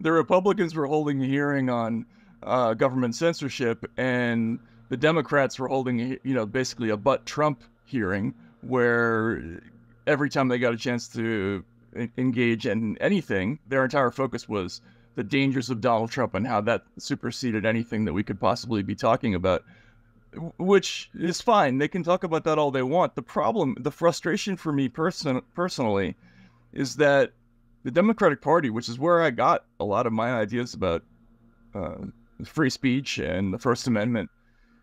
the Republicans were holding a hearing on government censorship, and the Democrats were holding, basically a butt Trump hearing, where every time they got a chance to engage in anything, their entire focus was the dangers of Donald Trump and how that superseded anything that we could possibly be talking about, which is fine. They can talk about that all they want. The frustration for me personally, is that the Democratic Party, which is where I got a lot of my ideas about uh, free speech and the First Amendment,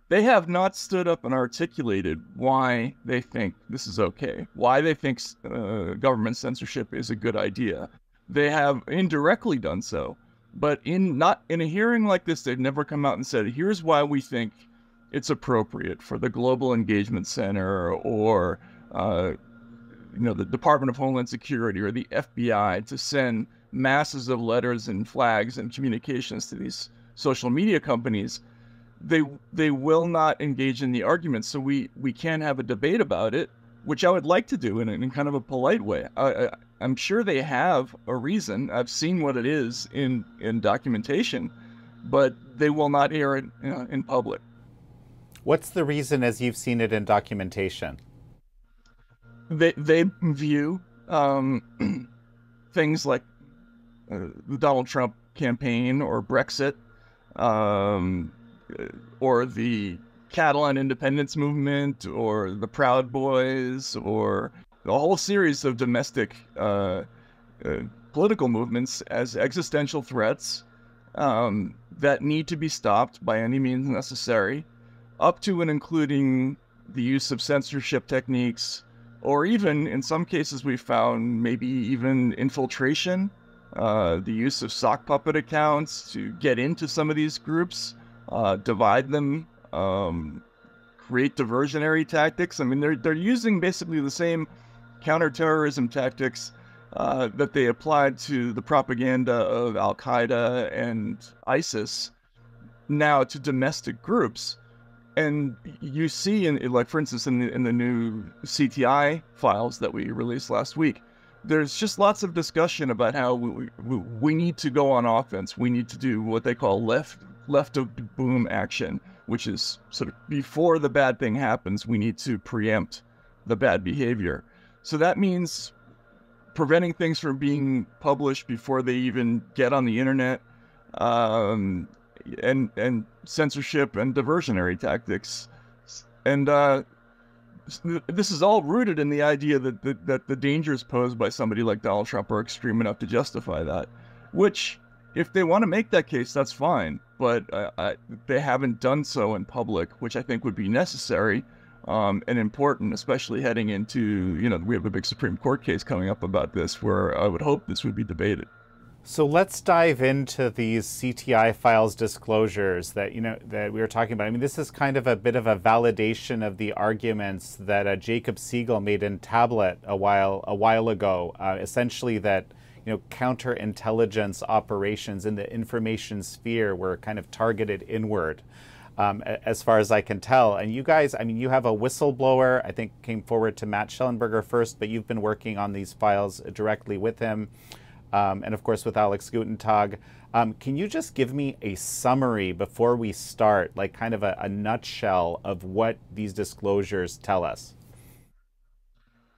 they have not stood up and articulated why they think this is okay, why they think government censorship is a good idea. They have indirectly done so, but not in a hearing like this, they've never come out and said, here's why we think it's appropriate for the Global Engagement Center or the Department of Homeland Security or the FBI to send masses of letters and flags and communications to these social media companies. They will not engage in the argument, so we can't have a debate about it, which I would like to do in kind of a polite way. I'm sure they have a reason. I've seen what it is in documentation, but they will not air it in public. What's the reason as you've seen it in documentation? They view things like the Donald Trump campaign or Brexit, or the Catalan independence movement or the Proud Boys or a whole series of domestic political movements as existential threats that need to be stopped by any means necessary, up to and including the use of censorship techniques, or even, in some cases we found, maybe even infiltration, the use of sock puppet accounts to get into some of these groups, divide them, create diversionary tactics. I mean, they're using basically the same counterterrorism tactics that they applied to the propaganda of Al-Qaeda and ISIS now to domestic groups. And you see, like for instance, in the new CTI files that we released last week, there's just lots of discussion about how we need to go on offense. We need to do what they call left of boom action, which is sort of before the bad thing happens, we need to preempt the bad behavior. So that means preventing things from being published before they even get on the internet, and censorship and diversionary tactics. And this is all rooted in the idea that the dangers posed by somebody like Donald Trump are extreme enough to justify that, which, if they want to make that case, that's fine. But they haven't done so in public, which I think would be necessary and important, especially heading into, we have a big Supreme Court case coming up about this, where I would hope this would be debated. So let's dive into these CTI files disclosures that that we were talking about. I mean, this is kind of a bit of a validation of the arguments that Jacob Siegel made in Tablet a while ago. Essentially, that counterintelligence operations in the information sphere were kind of targeted inward, as far as I can tell. And you guys, I mean, you have a whistleblower, I think, came forward to Matt Shellenberger first, but you've been working on these files directly with him. And of course with Alex Gutentag. Can you just give me a summary before we start, like kind of a nutshell of what these disclosures tell us?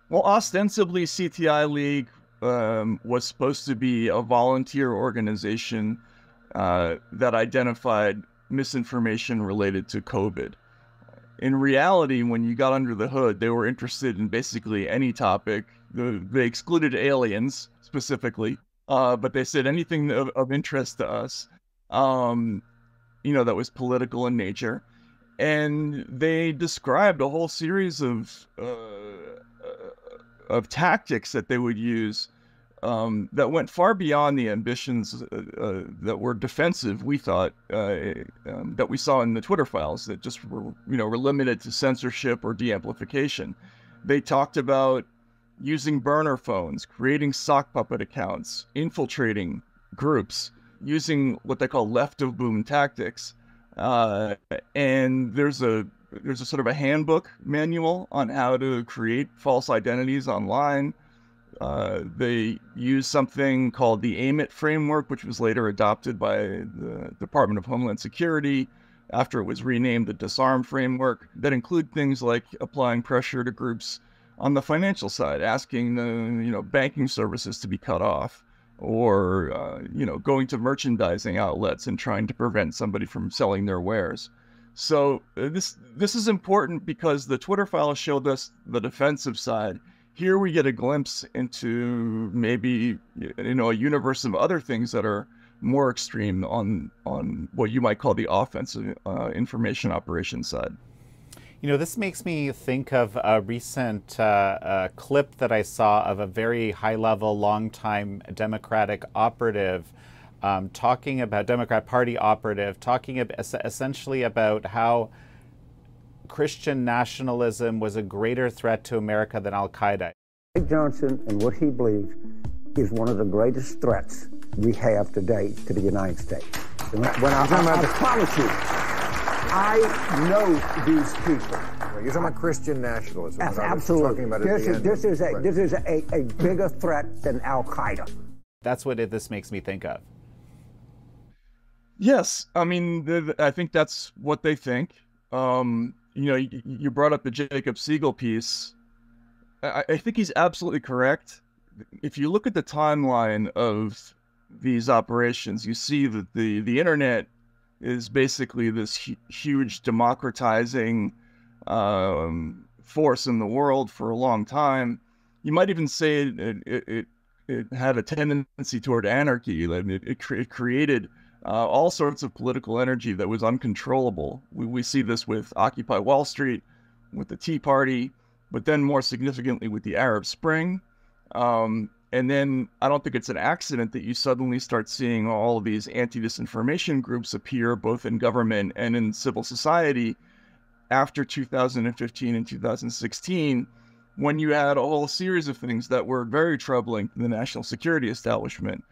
Well, ostensibly CTI League was supposed to be a volunteer organization that identified misinformation related to COVID. In reality, when you got under the hood, they were interested in basically any topic. They excluded aliens specifically, but they said anything of interest to us, that was political in nature. And they described a whole series of tactics that they would use that went far beyond the ambitions that were defensive, we thought, that we saw in the Twitter files, that just were limited to censorship or de-amplification. They talked about using burner phones, creating sock puppet accounts, infiltrating groups, using what they call left of boom tactics. And there's a sort of a handbook manual on how to create false identities online. They used something called the AIMIT framework, which was later adopted by the Department of Homeland Security after it was renamed the Disarm framework, that include things like applying pressure to groups on the financial side, asking the banking services to be cut off, or going to merchandising outlets and trying to prevent somebody from selling their wares. So this is important because the Twitter files showed us the defensive side. Here we get a glimpse into maybe a universe of other things that are more extreme on what you might call the offensive information operations side. This makes me think of a recent clip that I saw of a very high-level, long-time Democratic operative Democrat Party operative, talking essentially about how Christian nationalism was a greater threat to America than Al-Qaeda. Johnson and what he believes is one of the greatest threats we have today to the United States. I promise you, I know these people. You're talking about Christian nationalism. Absolutely. This is a bigger threat than Al-Qaeda. That's what this makes me think of. Yes, I mean, I think that's what they think. You brought up the Jacob Siegel piece. I think he's absolutely correct. If you look at the timeline of these operations, you see that the internet is basically this huge democratizing force in the world for a long time. You might even say it had a tendency toward anarchy. It created all sorts of political energy that was uncontrollable. We see this with Occupy Wall Street, with the Tea Party, but then more significantly with the Arab Spring. And then I don't think it's an accident that you suddenly start seeing all of these anti-disinformation groups appear both in government and in civil society after 2015 and 2016, when you had a whole series of things that were very troubling to the national security establishment,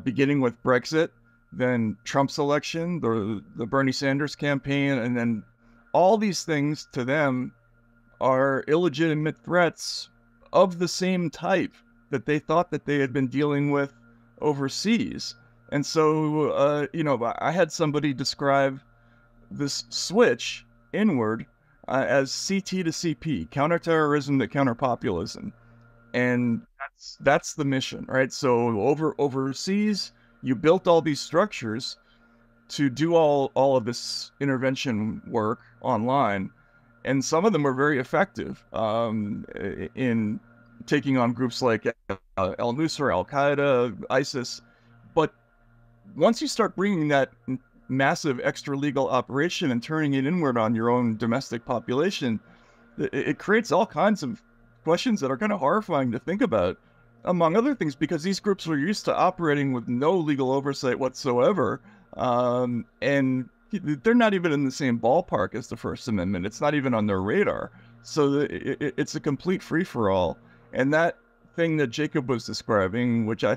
beginning with Brexit, then Trump's election, the Bernie Sanders campaign, and then all these things to them are illegitimate threats of the same type that they thought that they had been dealing with overseas. And so, I had somebody describe this switch inward as CT to CP, counterterrorism to counterpopulism. And that's the mission, right? So overseas, you built all these structures to do all of this intervention work online, and some of them were very effective in taking on groups like al-Nusra, Al-Qaeda, ISIS. But once you start bringing that massive extra-legal operation and turning it inward on your own domestic population, it creates all kinds of questions that are kind of horrifying to think about, among other things, because these groups were used to operating with no legal oversight whatsoever, and they're not even in the same ballpark as the First Amendment. It's not even on their radar. So it's a complete free-for-all. And that thing that Jacob was describing, which I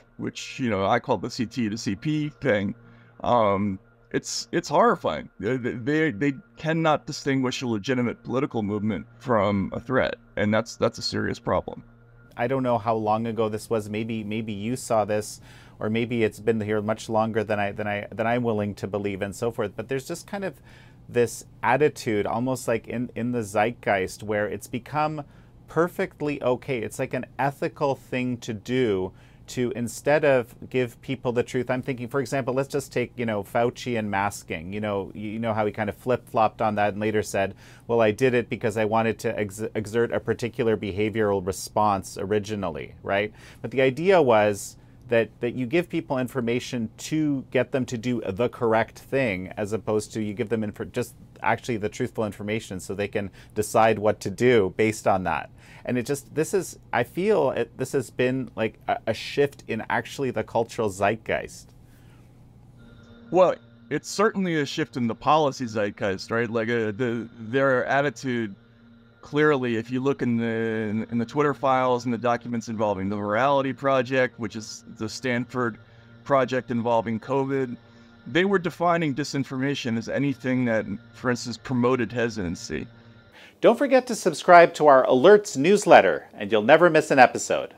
call the CT to CP thing, it's horrifying. They cannot distinguish a legitimate political movement from a threat, and that's a serious problem. I don't know how long ago this was. Maybe you saw this, or maybe it's been here much longer than I'm willing to believe, and so forth. But there's just kind of this attitude, almost like in the zeitgeist, where it's become perfectly okay. It's like an ethical thing to do to, instead of give people the truth. I'm thinking, for example, let's just take, Fauci and masking. You know how he kind of flip-flopped on that and later said, well, I did it because I wanted to exert a particular behavioral response originally, right? But the idea was that you give people information to get them to do the correct thing, as opposed to you give them just actually the truthful information so they can decide what to do based on that. And I feel this has been like a shift in actually the cultural zeitgeist. Well, it's certainly a shift in the policy zeitgeist, right? Like their attitude, clearly, if you look in the Twitter files and the documents involving the Virality Project, which is the Stanford project involving COVID, they were defining disinformation as anything that, for instance, promoted hesitancy. Don't forget to subscribe to our Alerts newsletter, and you'll never miss an episode.